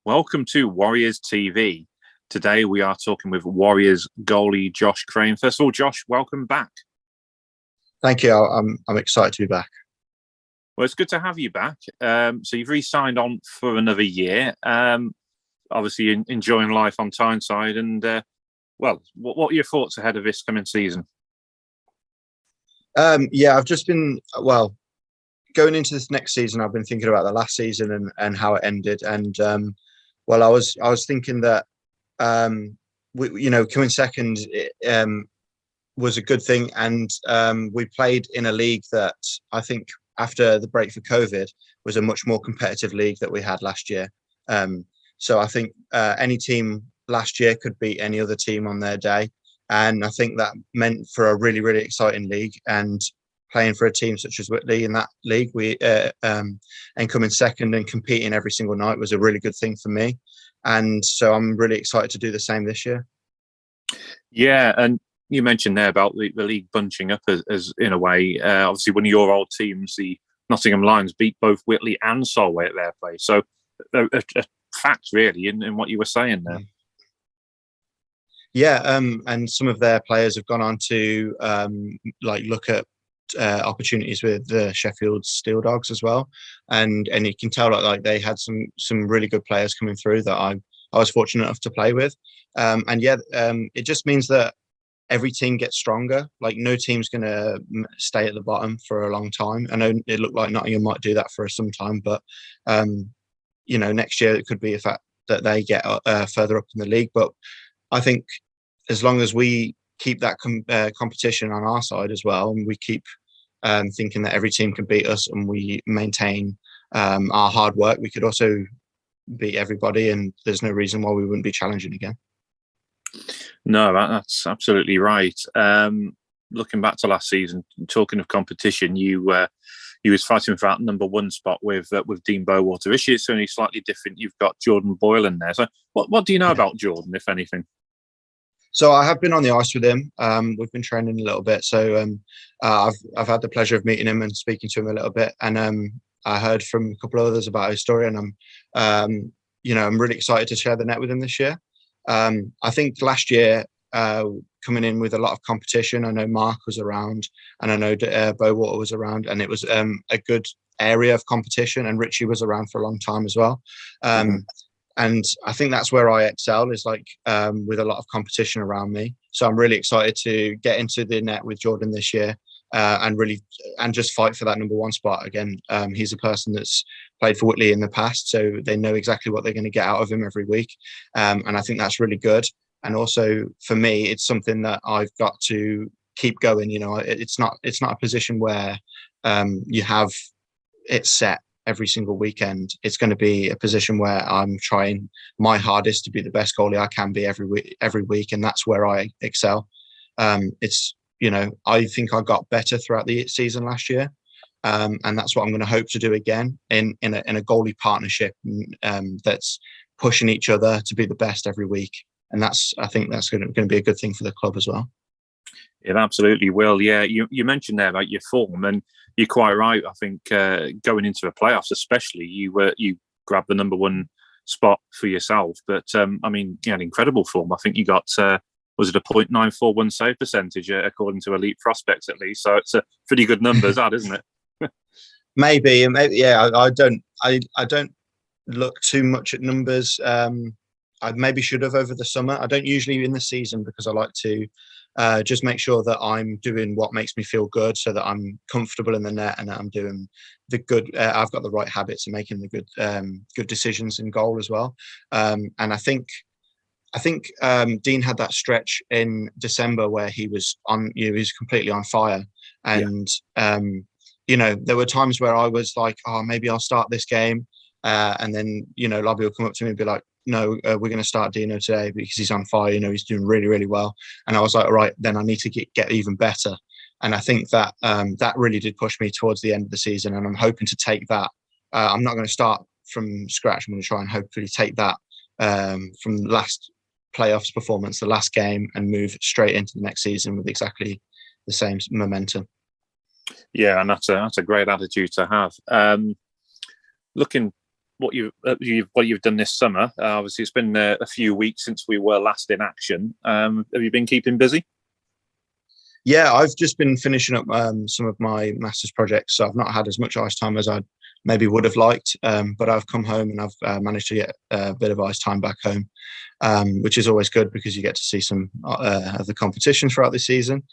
Welcome to Warriors TV. Today we are talking with Warriors goalie Josh Crane. First of all, Josh, welcome back. Thank you. I'm excited to be back. Well, it's good to have you back. So you've re-signed on for another year. Obviously enjoying life on Tyneside. And what are your thoughts ahead of this coming season? I've just been going into this next season. I've been thinking about the last season and how it ended. And I was thinking that coming second was a good thing, and we played in a league that I think after the break for COVID was a much more competitive league that we had last year. So I think any team last year could beat any other team on their day, and I think that meant for a really, really exciting league. And playing for a team such as Whitley in that league, and coming second and competing every single night was a really good thing for me. And so I'm really excited to do the same this year. Yeah, and you mentioned there about the league bunching up as in a way. Obviously, one of your old teams, the Nottingham Lions, beat both Whitley and Solway at their place. So a fact, really, in what you were saying there. Yeah, and some of their players have gone on to look at opportunities with the Sheffield Steel Dogs as well, and you can tell like they had some really good players coming through that I was fortunate enough to play with, it just means that every team gets stronger. Like no team's going to stay at the bottom for a long time. I know it looked like Nottingham might do that for some time, but next year it could be a fact that they get further up in the league. But I think as long as we keep that competition on our side as well, and we keep thinking that every team can beat us, and we maintain our hard work, we could also beat everybody, and there's no reason why we wouldn't be challenging again. No, that's absolutely right. Looking back to last season, talking of competition, you was fighting for that number one spot with Dean Bowater. This year it's only slightly different. You've got Jordan Boyle in there. So what do you know about Jordan, if anything? So I have been on the ice with him. We've been training a little bit. So I've had the pleasure of meeting him and speaking to him a little bit. And I heard from a couple of others about his story, and I'm really excited to share the net with him this year. I think last year, coming in with a lot of competition, I know Mark was around, and I know Bowater was around, and it was a good area of competition. And Richie was around for a long time as well. And I think that's where I excel, is like with a lot of competition around me. So I'm really excited to get into the net with Jordan this year and just fight for that number one spot again. He's a person that's played for Whitley in the past, so they know exactly what they're going to get out of him every week. And I think that's really good. And also for me, it's something that I've got to keep going. It's not a position where you have it set every single weekend. It's going to be a position where I'm trying my hardest to be the best goalie I can be every week, and that's where I excel. I think I got better throughout the season last year, and that's what I'm going to hope to do again in a goalie partnership that's pushing each other to be the best every week. And I think that's going to be a good thing for the club as well. It absolutely will. Yeah, you mentioned there about your form, and you're quite right. I think going into the playoffs, especially, you grabbed the number one spot for yourself. But you had incredible form. I think you got was it a .941 save percentage according to Elite Prospects at least? So it's a pretty good numbers, that isn't it? Maybe, yeah. I don't look too much at numbers. I maybe should have over the summer. I don't usually in the season, because I like to just make sure that I'm doing what makes me feel good, so that I'm comfortable in the net and that I'm doing the good. I've got the right habits and making the good decisions in goal as well. And I think Dean had that stretch in December where he was he was completely on fire, and there were times where I was like, oh, maybe I'll start this game, and then Lobby will come up to me and be like, no, we're going to start Dino today because he's on fire. He's doing really, really well. And I was like, all right, then I need to get even better. And I think that that really did push me towards the end of the season. And I'm hoping to take that. I'm not going to start from scratch. I'm going to try and hopefully take that from last playoffs performance, the last game, and move straight into the next season with exactly the same momentum. Yeah, and that's a great attitude to have. Looking what you've done this summer. Obviously, it's been a few weeks since we were last in action. Have you been keeping busy? Yeah, I've just been finishing up some of my master's projects, so I've not had as much ice time as I maybe would have liked. But I've come home and I've managed to get a bit of ice time back home, which is always good because you get to see some of the competitions throughout the season,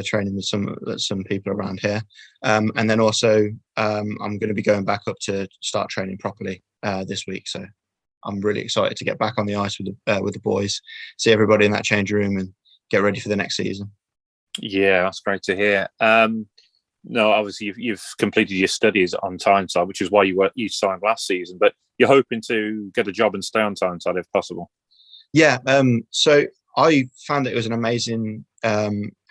training with some people around here, and then also I'm going to be going back up to start training properly this week. So I'm really excited to get back on the ice with the boys, see everybody in that change room, and get ready for the next season. Yeah, that's great to hear. No, obviously you've completed your studies on Tyneside, which is why you signed last season. But you're hoping to get a job and stay on Tyneside if possible. Yeah. So I found it was an amazing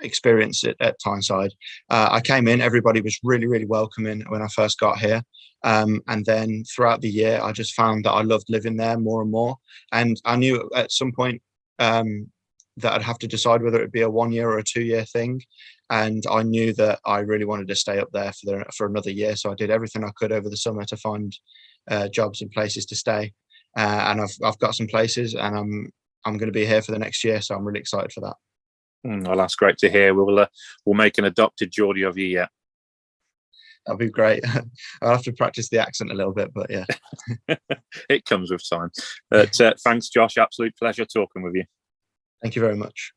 experience at Tyneside. I came in, everybody was really, really welcoming when I first got here. And then throughout the year, I just found that I loved living there more and more. And I knew at some point that I'd have to decide whether it'd be a 1 year or a 2 year thing. And I knew that I really wanted to stay up there for another year. So I did everything I could over the summer to find jobs and places to stay. And I've got some places, and I'm going to be here for the next year. So I'm really excited for that. Well, that's great to hear. We'll make an adopted Geordie of you yet. That'll be great. I'll have to practice the accent a little bit, but yeah. It comes with time. But thanks, Josh. Absolute pleasure talking with you. Thank you very much.